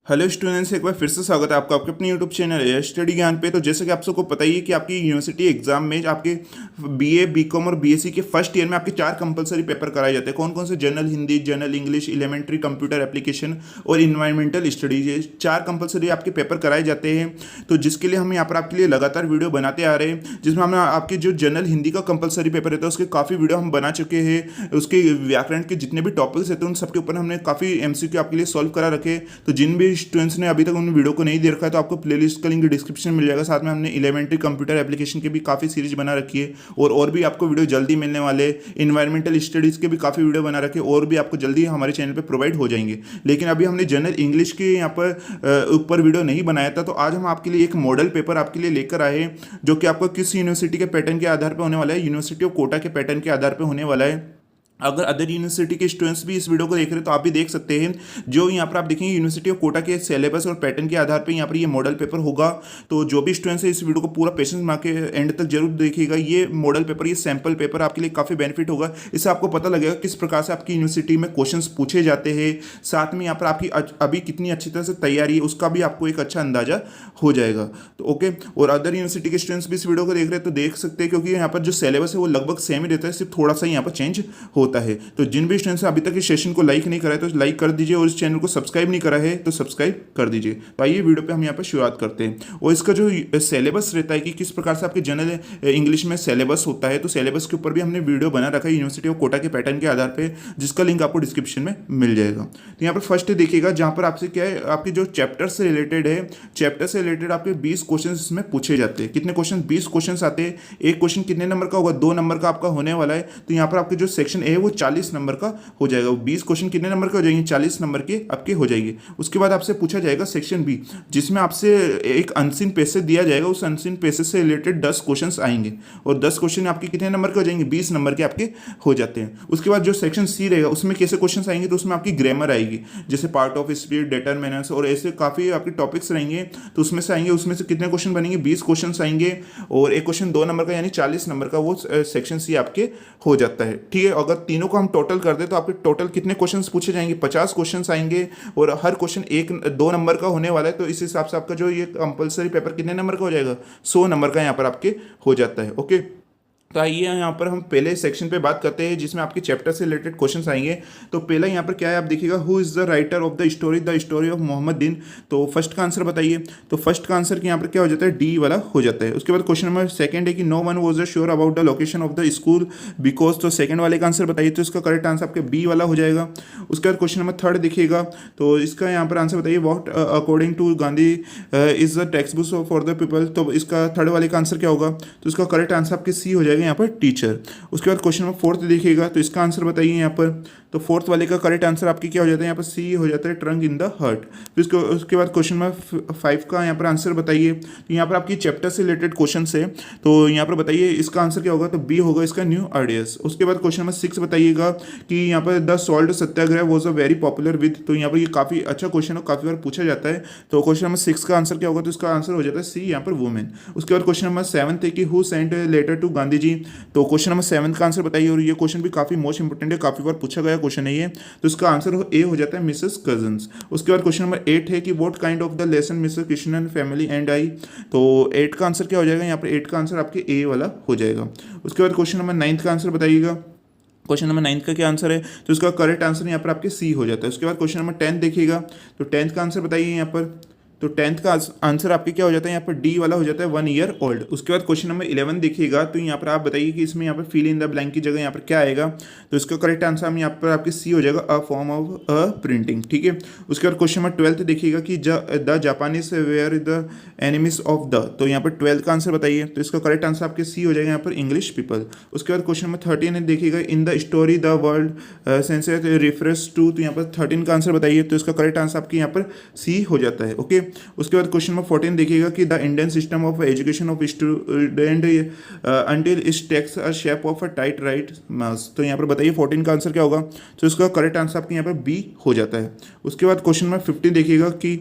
Hello students, एक बार फिर से स्वागत है आपका आपके अपने यूट्यूब चैनल है स्टडी ज्ञान पे। तो जैसे कि आप सबको पता ही है कि आपकी यूनिवर्सिटी एग्जाम में आपके बीए बीकॉम और बीएससी के फर्स्ट ईयर में आपके 4 कंपलसरी पेपर कराए जाते हैं। कौन कौन से? General Hindi, general English, elementary computer application और इन्वायरमेंटल स्टडीज। ये 4 कंपलसरी आपके पेपर कराए जाते हैं। तो जिसके लिए हम यहाँ पर आपके लिए लगातार वीडियो बनाते आ रहे हैं, जिसमें हमने आपके जो जनरल हिंदी का कंपलसरी पेपर रहता है उसके काफ़ी वीडियो हम बना चुके हैं। उसके व्याकरण के जितने भी टॉपिक्स रहते हैं उन सबके ऊपर हमने काफ़ी एमसीक्यू आपके लिए सॉल्व करा रखे। तो जिन भी स्टूडेंट्स ने अभी तक उन वीडियो को नहीं देख रखा है तो आपको प्लेलिस्ट का लिंक डिस्क्रिप्शन में मिल जाएगा। साथ में हमने एलिमेंट्री कंप्यूटर एप्लीकेशन की भी काफ़ी सीरीज बना रखी है और भी आपको वीडियो जल्दी मिलने वाले। इन्वायरमेंटल स्टडीज़ के भी काफ़ी वीडियो बना रखे और भी आपको जल्दी हमारे चैनल पर प्रोवाइड हो जाएंगे। लेकिन अभी हमने जनरल इंग्लिश के यहाँ पर ऊपर वीडियो नहीं बनाया था, तो आज हम आपके लिए एक मॉडल पेपर आपके लिए लेकर आए हैं जो कि आपको किस यूनिवर्सिटी के पैटर्न के आधार पर होने वाला है। यूनिवर्सिटी ऑफ कोटा के पैटर्न के आधार पर होने वाला है। अगर अदर यूनिवर्सिटी के स्टूडेंट्स भी इस वीडियो को देख रहे हैं तो आप भी देख सकते हैं। जो यहाँ पर आप देखेंगे यूनिवर्सिटी ऑफ कोटा के सिलेबस और पैटर्न के आधार पर यहाँ पर ये मॉडल पेपर होगा। तो जो भी स्टूडेंट्स है इस वीडियो को पूरा पेशेंस बना के एंड तक जरूर देखिएगा। ये मॉडल पेपर, ये सैम्पल पेपर आपके लिए काफ़ी बेनिफिट होगा। इससे आपको पता लगेगा किस प्रकार से आपकी यूनिवर्सिटी में क्वेश्चन पूछे जाते हैं। साथ में यहाँ पर आपकी अभी कितनी अच्छी तरह से तैयारी है उसका भी आपको एक अच्छा अंदाजा हो जाएगा। तो ओके, और अदर यूनिवर्सिटी के स्टूडेंट्स भी इस वीडियो को देख रहे हैं तो देख सकते हैं, क्योंकि यहाँ पर जो सिलेबस है वो लगभग सेम ही रहता है, सिर्फ थोड़ा सा यहाँ पर चेंज होता है। तो जिन भी स्टूडेंट्स अभी तक इस सेशन को लाइक नहीं करा है तो लाइक कर दीजिए, और इस चैनल को सब्सक्राइब नहीं करा है तो सब्सक्राइब कर दीजिए। तो आइए वीडियो पे हम यहाँ पर शुरुआत करते हैं। और इसका जो सिलेबस रहता है कि किस प्रकार से आपके जनरल इंग्लिश में सिलेबस होता है, तो सिलेबस के ऊपर भी हमने वीडियो बना रखा है यूनिवर्सिटी ऑफ कोटा के पैटर्न के आधार पर, जिसका लिंक आपको डिस्क्रिप्शन में मिल जाएगा। तो यहाँ पर फर्स्ट देखिएगा, जहाँ पर आपसे क्या है, आपके जो चैप्टर से रिलेटेड है, चैप्टर से रिलेटेड आपके 20 क्वेश्चन इसमें पूछे जाते हैं। कितने क्वेश्चन? 20 क्वेश्चन आते हैं। एक क्वेश्चन कितने नंबर का होगा? 2 नंबर का आपका होने वाला है। तो यहाँ पर आपके जो सेक्शन ए है वो 40 नंबर का हो जाएगा। 20 क्वेश्चन कितने नंबर के हो जाएंगे? 40 नंबर के आपके हो जाएंगे। उसके बाद आपसे पूछा जाएगा सेक्शन बी, जिसमें आपसे एक अनसीन पैसेज दिया जाएगा। उस अनसीन पैसेज से रिलेटेड 10 क्वेश्चन आएंगे और 10 क्वेश्चन आपके कितने नंबर के हो जाएंगे? 20 नंबर के आपके हो जाते हैं। उसके बाद जो सेक्शन सी रहेगा उसमें कैसे क्वेश्चन आएंगे? तो उसमें आपकी ग्रामर आएगी, जैसे पार्ट ऑफ स्पीच, डिटरमिनेंट्स और ऐसे काफ़ी आपके टॉपिक्स रहेंगे। तो उसमें से आएंगे, उसमें से कितने क्वेश्चन बनेंगे? 20 क्वेश्चन आएंगे और एक क्वेश्चन 2 नंबर का, यानी 40 नंबर का वो सेक्शन सी आपके हो जाता है। ठीक है, अगर तीनों को हम टोटल कर दें तो आपके टोटल कितने क्वेश्चंस पूछे जाएंगे? 50 क्वेश्चंस आएंगे और हर क्वेश्चन 1-2 नंबर का होने वाला है। तो इस हिसाब से आपका जो ये कंपलसरी पेपर कितने नंबर का हो जाएगा? 100 नंबर का यहाँ पर आपके हो जाता है। ओके, तो आइए यहाँ पर हम पहले सेक्शन पे बात करते हैं, जिसमें आपके चैप्टर से रिलेटेड क्वेश्चंस आएंगे। तो पहला यहाँ पर क्या है, आप देखिएगा, who is the writer of the story of Muhammad Din. तो फर्स्ट का आंसर बताइए। तो फर्स्ट का आंसर यहाँ पर क्या हो जाता है? डी वाला हो जाता है। उसके बाद क्वेश्चन नंबर सेकंड है कि no one was sure about the location of the school because. तो सेकंड वाले का आंसर बताइए। तो इसका करेक्ट आंसर आपके बी वाला हो जाएगा। उसके बाद क्वेश्चन नंबर थर्ड देखिएगा, तो इसका यहाँ पर आंसर बताइए, what according to Gandhi is the text book for the people. तो इसका थर्ड वाले का आंसर क्या होगा? तो इसका करेक्ट आंसर आपके सी हो जाएगा यहाँ पर, टीचर। उसके बाद क्वेश्चन नंबर फोर्थ देखिएगा, तो इसका आंसर बताइए यहाँ पर। तो फोर्थ वाले का करेक्ट आंसर आपकी क्या हो जाता है? यहाँ पर सी हो जाता है, ट्रंक इन द हर्ट। तो उसके बाद क्वेश्चन नंबर 5 का यहाँ पर आंसर बताइए। तो यहाँ पर आपकी चैप्टर से रिलेटेड क्वेश्चन है, तो यहाँ पर बताइए इसका आंसर क्या होगा? तो बी होगा इसका, न्यू आइडियाज। उसके बाद क्वेश्चन नंबर 6 बताइएगा कि यहाँ पर the salt Satyagraha was a very popular with. तो यहाँ पर ये काफ़ी अच्छा क्वेश्चन है, काफ़ी बार पूछा जाता है। तो क्वेश्चन नंबर 6 का आंसर क्या होगा? तो इसका आंसर हो जाता है सी, यहाँ पर वुमेन। उसके बाद क्वेश्चन नंबर 7 है कि who sent letter to Gandhi ji. तो क्वेश्चन नंबर 7 का आंसर बताइए, और ये क्वेश्चन भी काफ़ी मोस्ट इंपोर्टेंट है, काफ़ी बार पूछा गया क्वेश्चन है ये। तो इसका आंसर ए हो जाता है, मिसेस कजन्स। उसके बाद क्वेश्चन नंबर 8 है कि what kind of the lesson Mrs Krishnan family and I. तो 8 का आंसर क्या हो जाएगा? यहाँ पर 8 का आंसर आपके ए वाला हो जाएगा। उसके बाद क्वेश्चन नंबर 9 का आंसर बताइएगा। क्वेश्चन नंबर 9 का क्या आंसर है? तो इसका करेक्ट आंसर यहाँ पर आपके सी हो जाता है। उसके बाद क्वेश्चन नंबर 10 देखिएगा, तो 10th का आंसर बताइए यहाँ पर। तो 10th का आंसर आपके क्या हो जाता है? यहाँ पर डी वाला हो जाता है, 1 ईयर ओल्ड। उसके बाद क्वेश्चन नंबर 11 देखिएगा, तो यहाँ पर आप बताइए कि इसमें यहाँ पर फिल इन द ब्लैंक की जगह यहाँ पर क्या आएगा? तो इसका करेक्ट आंसर हम यहाँ पर आपके सी हो जाएगा, a form of a printing. ठीक है। उसके बाद क्वेश्चन नंबर 12 देखिएगा कि the Japanese were the enemies of the. तो यहाँ पर 12 का आंसर बताइए। तो इसका करेक्ट आंसर आपके सी हो जाएगा, यहाँ पर इंग्लिश पीपल। उसके बाद क्वेश्चन नंबर 13 देखिएगा, in the story the world senses reference to. तो यहाँ पर 13 का आंसर बताइए। तो इसका करेक्ट आंसर आपके यहाँ पर सी हो जाता है। ओके। उसके बाद क्वेश्चन नंबर 14 देखिएगा कि the Indian system of education of student until it takes a shape of a tight right mass. तो यहाँ पर बताइए 14 का आंसर क्या होगा? तो इसका करेक्ट आंसर आपके यहाँ पर बी हो जाता है। उसके बाद क्वेश्चन नंबर 15 देखिएगा कि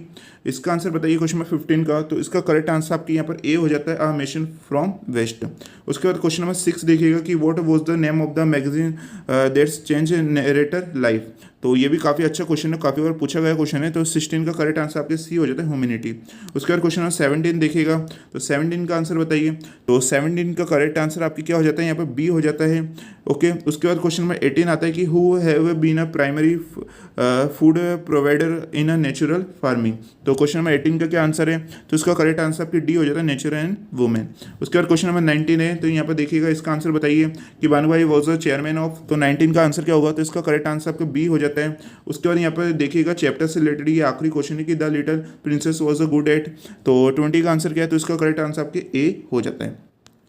इसका आंसर बताइए क्वेश्चन नंबर 15 का। तो इसका करेक्ट आंसर आपके यहाँ पर ए हो जाता है, अ मिशन फ्रॉम वेस्ट। उसके बाद क्वेश्चन नंबर 6 देखिएगा कि what was the name of the magazine that's change narrator life. तो ये भी काफ़ी अच्छा क्वेश्चन है, काफ़ी बार पूछा गया क्वेश्चन है। तो 16 का करेक्ट आंसर आपके सी हो जाता है, ह्यूमैनिटी। उसके बाद क्वेश्चन नंबर 17 देखिएगा, तो 17 का आंसर बताइए। तो 17 का करेक्ट आंसर आपकी क्या हो जाता है, यहाँ पर बी हो जाता है। ओके, उसके बाद क्वेश्चन नंबर 18 आता है कि who have been a primary food provider in a natural farming. तो क्वेश्चन नंबर 18 का क्या आंसर है, तो इसका करेक्ट आंसर आपकी डी हो जाता है, नेचर एंड वुमेन। उसके बाद क्वेश्चन नंबर 19 है, तो यहाँ पर देखिएगा इसका आंसर बताइए कि Bhanubhai was the chairman of. तो 19 का आंसर क्या होगा, तो इसका करेक्ट आंसर आपका बी हो जाता है। उसके बाद यहाँ पर देखिएगा चैप्टर से रिलेटेड ये आखिरी क्वेश्चन है कि the little princess was a good at. तो 20 का आंसर क्या है, तो इसका करेक्ट आंसर आपके ए हो जाता है।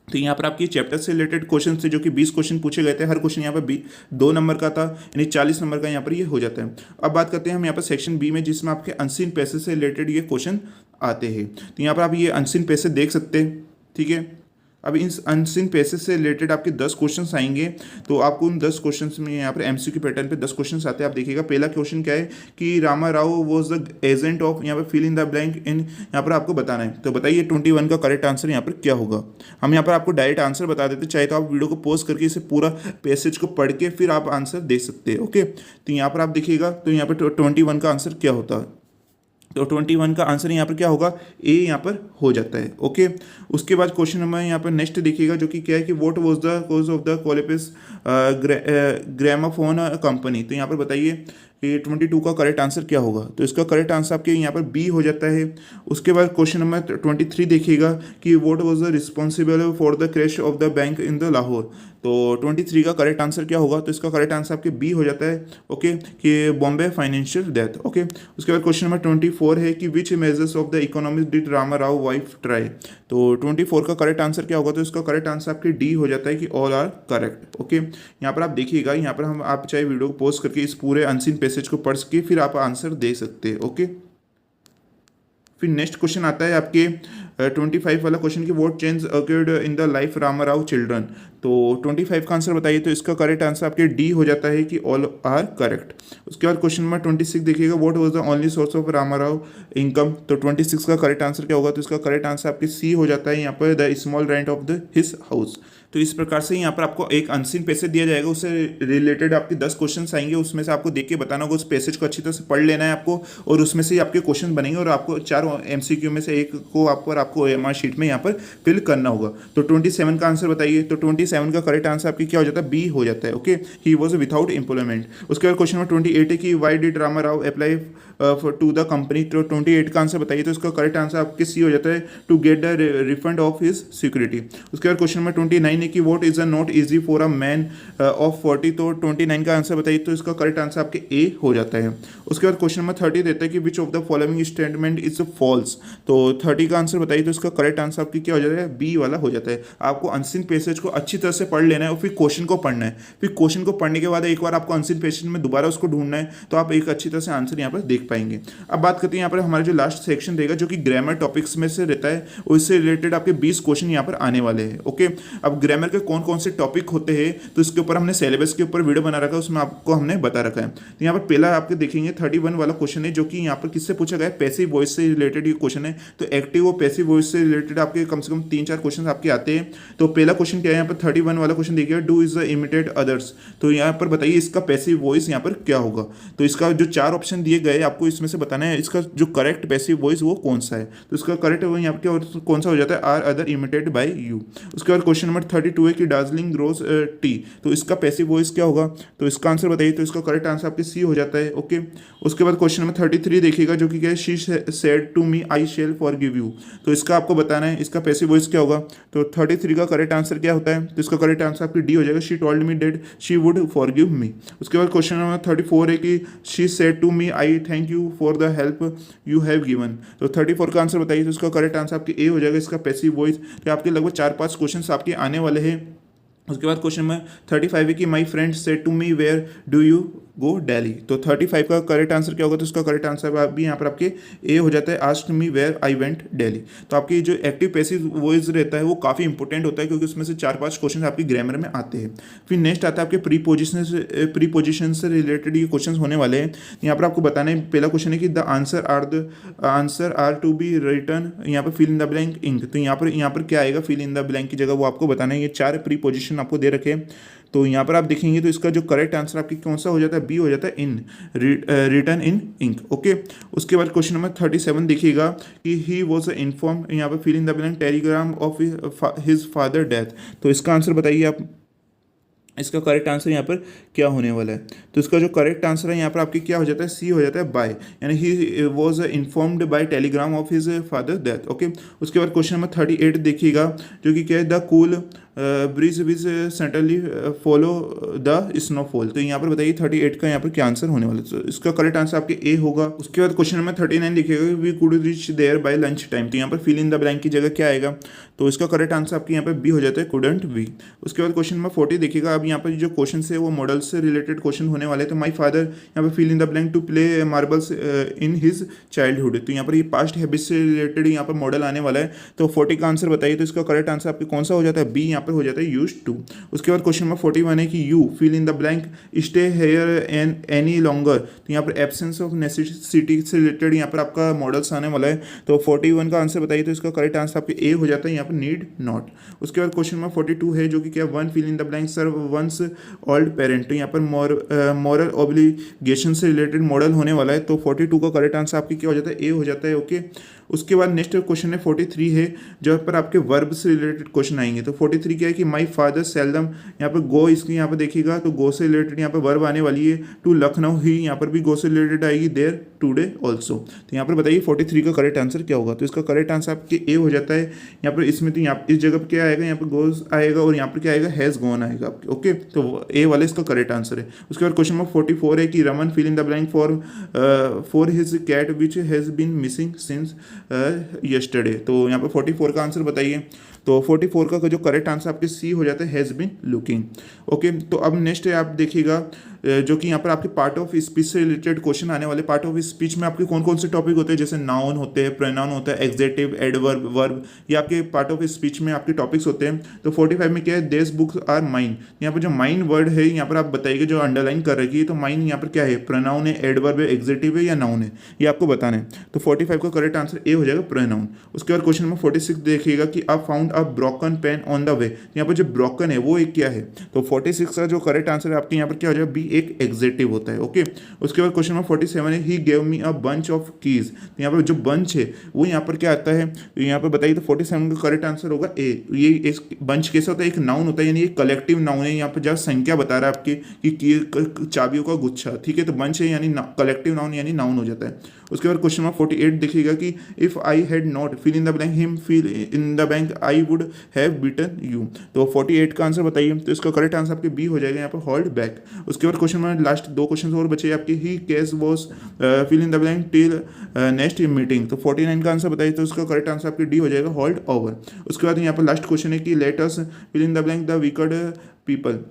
तो यहाँ पर आपकी चैप्टर से रिलेटेड क्वेश्चन थे जो कि 20 क्वेश्चन पूछे गए थे, हर क्वेश्चन यहाँ पर 2 नंबर का था, यानी 40 नंबर का यहाँ पर ये हो जाता है। अब बात करते हैं हम यहाँ पर सेक्शन बी में, जिसमें आपके अनसीन पैसेज से रिलेटेड ये क्वेश्चन आते हैं। तो यहाँ पर आप ये अनसीन पैसेज देख सकते हैं, ठीक है। अब इन अनसीन पैसेज से रिलेटेड आपके 10 क्वेश्चंस आएंगे। तो आपको उन 10 क्वेश्चंस में यहाँ पर एमसीक्यू पैटर्न पे 10 क्वेश्चंस आते हैं। आप देखिएगा पहला क्वेश्चन क्या है कि Rama Rao was the agent of, यहाँ पर fill in the blank in, यहाँ पर आपको बताना है। तो बताइए 21 का करेक्ट आंसर यहाँ पर क्या होगा। हम यहाँ पर आपको डायरेक्ट आंसर बता देते, चाहे तो आप वीडियो को पॉज करके इसे पूरा पैसेज को पढ़ के फिर आप आंसर दे सकते हैं। ओके, तो यहाँ पर आप देखिएगा, तो यहाँ पर 21 का आंसर क्या होता है। तो 21 का आंसर यहाँ पर क्या होगा, ए यहाँ पर हो जाता है। ओके, उसके बाद क्वेश्चन नंबर यहाँ पर नेक्स्ट देखिएगा, जो कि क्या है कि what was the cause of the collapse gramophone company. तो यहाँ पर बताइए कि 22 का करेक्ट आंसर क्या होगा। तो इसका करेक्ट आंसर आपके यहाँ पर बी हो जाता है। उसके बाद क्वेश्चन नंबर 23 देखिएगा कि what was the responsible for the crash of the bank in the Lahore. तो 23 का करेक्ट आंसर क्या होगा, तो इसका करेक्ट आंसर आपके बी हो जाता है। ओके, कि बॉम्बे फाइनेंशियल डेथ। ओके, उसके बाद क्वेश्चन नंबर 24 है कि विच measures of the economics did Rama Rao wife try. तो 24 का करेक्ट आंसर क्या होगा, तो इसका करेक्ट आंसर आपके डी हो जाता है कि ऑल आर करेक्ट। ओके, यहाँ पर आप देखिएगा, यहाँ पर हम आप चाहे वीडियो को पॉज करके इस पूरे अनसीन पैसेज को पढ़ के फिर आप आंसर दे सकते हैं। ओके, फिर नेक्स्ट क्वेश्चन आता है आपके 25 वाला क्वेश्चन की what change occurred in the life Rama Rao children. तो 25 का आंसर बताइए। तो इसका करेक्ट आंसर आपके डी हो जाता है कि ऑल आर करेक्ट। उसके बाद क्वेश्चन नंबर 26 देखिएगा, what was the only source of Rama Rao income. तो 26 का करेक्ट आंसर क्या होगा, तो इसका करेक्ट आंसर आपके सी हो जाता है, यहाँ पर the small rent of the his house. तो इस प्रकार से यहाँ पर आपको एक अनसीन पैसेज दिया जाएगा, उससे रिलेटेड आपके 10 क्वेश्चंस आएंगे, उसमें से आपको देख के बताना होगा, उस पैसेज को अच्छी तरह से पढ़ लेना है आपको, और उसमें से ही आपके क्वेश्चन बनेंगे और आपको 4 एमसीक्यू में से एक को आपको एमआर शीट में यहाँ पर फिल करना होगा। तो 27 का आंसर बताइए। तो 27 का करेक्ट आंसर आपकी क्या हो जाता है, बी हो जाता है। Okay, he was without employment. उसके बाद क्वेश्चन नंबर 28 है कि why did Rama Rao apply to the company. तो 28 का आंसर बताइए। तो इसका करेक्ट आंसर आपके सी हो जाता है, to get the refund of his security. उसके बाद क्वेश्चन नंबर 29 है कि what is a not easy for a man of 40। तो 29 का आंसर बताइए। तो इसका करेक्ट आंसर आपके ए हो जाता है। उसके बाद क्वेश्चन नंबर 30 देता है कि which of the following statement is false. तो 30 का आंसर बताइए। तो इसका करेक्ट आंसर आपकी क्या हो जाता है, बी वाला हो जाता है। आपको अनसीन पैसेज को अच्छी तरह से पढ़ लेना है और फिर क्वेश्चन को पढ़ना है। फिर क्वेश्चन को पढ़ने के बाद एक बार आपको अनसीन पैसेज में दोबारा उसको ढूंढना है, तो आप एक अच्छी तरह से आंसर यहाँ पर देख पाएंगे। अब बात करते हैं यहाँ पर हमारे जो लास्ट सेक्शन रहेगा, जो कि ग्रामर टॉपिक्स में से रहता है, उससे रिलेटेड आपके 20 क्वेश्चन यहाँ पर आने वाले हैं। ओके, अब ग्रामर के कौन कौन से टॉपिक होते हैं, तो इसके ऊपर हमने सिलेबस के ऊपर वीडियो बना रखा है, उसमें आपको हमने बता रखा है। तो यहाँ पर पहला आपके देखेंगे 31 वाला क्वेश्चन है, जो कि यहाँ पर किससे पूछा गया है, पैसिव वॉइस से रिलेटेड ये क्वेश्चन है। तो एक्टिव और पैसिव वॉइस से रिलेटेड आपके कम से कम 3-4 क्वेश्चन आपके आते हैं। तो पहला क्वेश्चन क्या है, यहाँ पर 31 वाला क्वेश्चन देखिए, do is the imitate others. तो यहाँ पर बताइए इसका पैसिव वॉइस यहाँ पर क्या होगा। तो इसका जो 4 ऑप्शन दिए गए आपको इसमें से बताना है इसका जो करेक्ट पैसिव वॉइस वो कौन सा है। तो इसका करेक्ट वो यहाँ पर कौन सा हो जाता है, are other imitated by you. उसके बाद क्वेश्चन नंबर 32 है कि डार्जिलिंग ग्रोस टी। तो इसका पैसिव वॉइस क्या होगा, तो इसका आंसर बताइए। तो इसका करेक्ट आंसर आपके सी हो जाता है। ओके, उसके बाद क्वेश्चन नंबर 33 देखिएगा, जो कि क्या है, she said to me I shall forgive you. तो इसका आपको बताना है इसका पैसिव वॉइस क्या होगा। तो 33 का करेक्ट आंसर क्या होता है, तो इसका करेक्ट आंसर आपकी डी हो जाएगा, she told me that she would forgive me. उसके बाद क्वेश्चन नंबर 34 है कि she said to me I thank you for the help you have given. तो 34 का आंसर बताइए। तो इसका करेक्ट आंसर आपके ए हो जाएगा, इसका पैसिव वॉइस। तो आपके लगभग 4-5 क्वेश्चन आपके आने वाले हैं। उसके बाद क्वेश्चन नंबर 35 है कि my friend said to me where do you go Delhi. तो 35 का करेक्ट आंसर क्या होगा? तो इसका करेक्ट आंसर भी यहाँ पर आपके ए हो जाता है, asked me where I went Delhi. तो आपकी जो एक्टिव पैसिव वॉइस रहता है वो काफ़ी इंपॉर्टेंट होता है, क्योंकि उसमें से 4-5 क्वेश्चन आपकी ग्रामर में आते हैं। फिर नेक्स्ट आता है आपके प्रीपोजिशन से रिलेटेड ये क्वेश्चन होने वाले हैं। यहाँ पर आपको बताना है, पहला क्वेश्चन है कि the answer are to be return, यहाँ पर fill in the blank ink. तो यहाँ पर क्या आएगा फिल इन द ब्लैंक की जगह, वो आपको बताना है। ये 4 प्रीपोजिशन आपको दे रखे हैं। तो यहाँ पर आप देखेंगे तो इसका जो करेक्ट आंसर आपकी कौन सा हो जाता है? बी हो जाता है, in return in ink. Okay, उसके बाद क्वेश्चन नंबर 37 देखिएगा कि ही वॉज इन्फॉर्म, यहाँ पर fill in the blank telegram of his father death. तो इसका आंसर बताइए आप, इसका करेक्ट आंसर यहाँ पर क्या होने वाला है? तो इसका जो करेक्ट आंसर है यहाँ पर आपकी क्या हो जाता है? सी हो जाता है, बाय, यानी he was informed by telegram of his father death. Okay, उसके बाद क्वेश्चन नंबर 38 देखिएगा, जो कि क्या है? The cool breeze was suddenly follow the snowfall. तो यहाँ पर बताइए 38 का यहाँ पर क्या आंसर होने वाला है? तो इसका करेक्ट आंसर आपके ए होगा। उसके बाद क्वेश्चन नंबर 39 देखिएगा, we could reach there by lunch time. तो यहाँ पर फिल इन द ब्लैंक की जगह क्या आएगा? तो इसका करेक्ट आंसर आपके यहाँ पर बी हो जाता है, कुडंट बी। उसके बाद क्वेश्चन नंबर 40 देखिएगा, अब यहाँ पर जो क्वेश्चन है वो मॉडल से रिलेटेड क्वेश्चन होने वाले हैं। तो माई फादर, यहाँ पर fill in the blank to play marbles in his childhood. तो यहाँ पर ये पास्ट हैबिट से रिलेटेड यहाँ पर मॉडल आने वाला है। तो 40 का आंसर बताइए। तो इसका करेक्ट आंसर आपके कौन सा हो जाता है? बी यहाँ पर हो जाता है, यूज टू। उसके बाद क्वेश्चन नंबर 41 है कि you fill in the blank stay here and any longer. तो यहाँ पर एब्सेंस ऑफ नेसेसिटी से रिलेटेड यहाँ पर आपका मॉडल्स आने वाला है। तो 41 का आंसर बताइए। तो इसका करेक्ट आंसर आपके ए हो जाता है, यहाँ पर नीड नॉट। उसके बाद क्वेश्चन नंबर 42 है, जो कि क्या? One fill in the blank serve one's old parent. तो यहाँ पर मॉरल ऑब्लिगेशन से रिलेटेड मॉडल होने वाला है। तो 42 का करेक्ट आंसर आपकी क्या हो जाता है? ए हो जाता है। ओके, उसके बाद नेक्स्ट क्वेश्चन है 43 है, जहाँ पर आपके वर्ब से रिलेटेड क्वेश्चन आएंगे। तो 43 क्या है कि माई फादर सेल्दम, यहाँ पर गो, इसकी यहाँ पर देखिएगा तो गो से रिलेटेड यहाँ पर वर्ब आने वाली है। टू लखनऊ ही, यहाँ पर भी गो से रिलेटेड आएगी, देयर टुडे ऑल्सो। तो यहाँ पर बताइए 43 का करेक्ट आंसर क्या होगा? तो इसका करेक्ट आंसर आपके ए हो जाता है। यहाँ पर इसमें तो यहाँ इस जगह पर क्या आएगा? यहाँ पर गोज आएगा और यहाँ पर क्या आएगा? हैज़ गॉन आएगा आपके। ओके, तो ए वाले इसका करेक्ट आंसर है। उसके बाद क्वेश्चन नंबर 44 है कि Raman fill in the blank for his cat which has been missing since yesterday. तो यहाँ पर 44 का आंसर बताइए। तो 44 का जो करेक्ट आंसर आपके सी हो जाता है, हैज़ बीन लुकिंग। ओके, तो अब नेक्स्ट है आप देखिएगा, जो कि यहाँ पर आपके पार्ट ऑफ स्पीच से रिलेटेड क्वेश्चन आने वाले। पार्ट ऑफ स्पीच में आपके कौन कौन से टॉपिक होते हैं? जैसे नाउन होते हैं, प्रोनाउन होता है, एग्जेक्टिव, एडवर्ब, वर्ब, ये आपके पार्ट ऑफ स्पीच में आपके टॉपिक्स होते हैं। तो 45 में क्या है? This books are mine. यहाँ पर जो माइन वर्ड है यहाँ पर आप बताइएगा, जो अंडरलाइन कर रखी है। तो माइन यहाँ पर क्या है? प्रोनाउन है, एडवर्ब है, एग्जेक्टिव है या नाउन है, ये आपको बताना है। तो 45 का करेक्ट आंसर ए हो जाएगा, प्रोनाउन। उसके बाद क्वेश्चन नंबर 46 देखिएगा कि आप found a broken pain on the way. यहाँ पर जो ब्रोकन है वो एक क्या है? तो 46 का जो करेक्ट आंसर है आपके यहाँ पर क्या हो जाएगा? बी, एक एग्जेक्टिव होता है। ओके, उसके बाद क्वेश्चन नंबर 47 है, he gave me a bunch of keys. तो यहाँ पर जो बंच है वो यहाँ पर क्या आता है? तो यहाँ पर बताइए। तो 47 का करेक्ट आंसर होगा ए। ये इस बंच कैसा होता है? एक नाउन होता है, यानी एक कलेक्टिव नाउन है। यहाँ पर जब संख्या बता रहा है आपकी कि चाबियों का गुच्छा, ठीक है। तो बंच है यानी कलेक्टिव नाउन, यानी नाउन हो जाता है। उसके बाद क्वेश्चन नंबर 48 देखिएगा कि if I had not fill in the blank him fill in the blank I would have beaten you. तो 48 का आंसर बताइए। तो इसका करेक्ट आंसर आपके बी हो जाएगा, यहाँ पर होल्ड बैक। उसके बाद क्वेश्चन में लास्ट 2 क्वेश्चन और बचे आपके, ही case was fill in the blank till next meeting. तो 49 का आंसर बताइए। तो इसका करेक्ट आंसर आपके डी हो जाएगा, होल्ड ओवर। उसके बाद यहाँ पर लास्ट क्वेश्चन है कि let us fill in the blank the wicked people.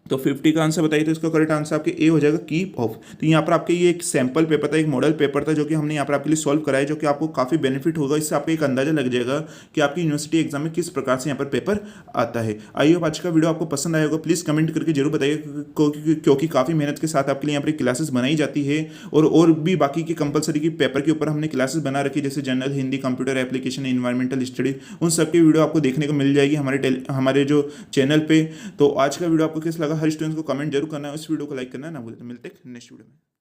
तो 50 का आंसर बताइए। तो इसका करेक्ट आंसर आपके ए हो जाएगा, कीप ऑफ। तो यहाँ पर आपके ये एक सैम्पल पेपर था, एक मॉडल पेपर था, जो कि हमने यहाँ पर आपके लिए सॉल्व कराया, जो कि आपको काफ़ी बेनिफिट होगा। इससे आपको एक अंदाजा लग जाएगा कि आपकी यूनिवर्सिटी एग्जाम में किस प्रकार से यहाँ पर पेपर आता है। आई होप आज का वीडियो आपको पसंद आया होगा। प्लीज़ कमेंट करके जरूर बताइए, क्योंकि काफ़ी मेहनत के साथ आपके लिए यहाँ पर क्लासेस बनाई जाती है। और भी बाकी के कंपलसरी की पेपर के ऊपर हमने क्लासेस बना रखी, जैसे general, Hindi, computer application, environmental study, उन सबकी वीडियो आपको देखने को मिल जाएगी हमारे जो चैनल पे। तो आज का वीडियो आपको कैसा लगा? हर स्टूडेंट को कमेंट जरूर करना है, उस वीडियो को लाइक करना ना भूलें। तो मिलते हैं नेक्स्ट वीडियो में।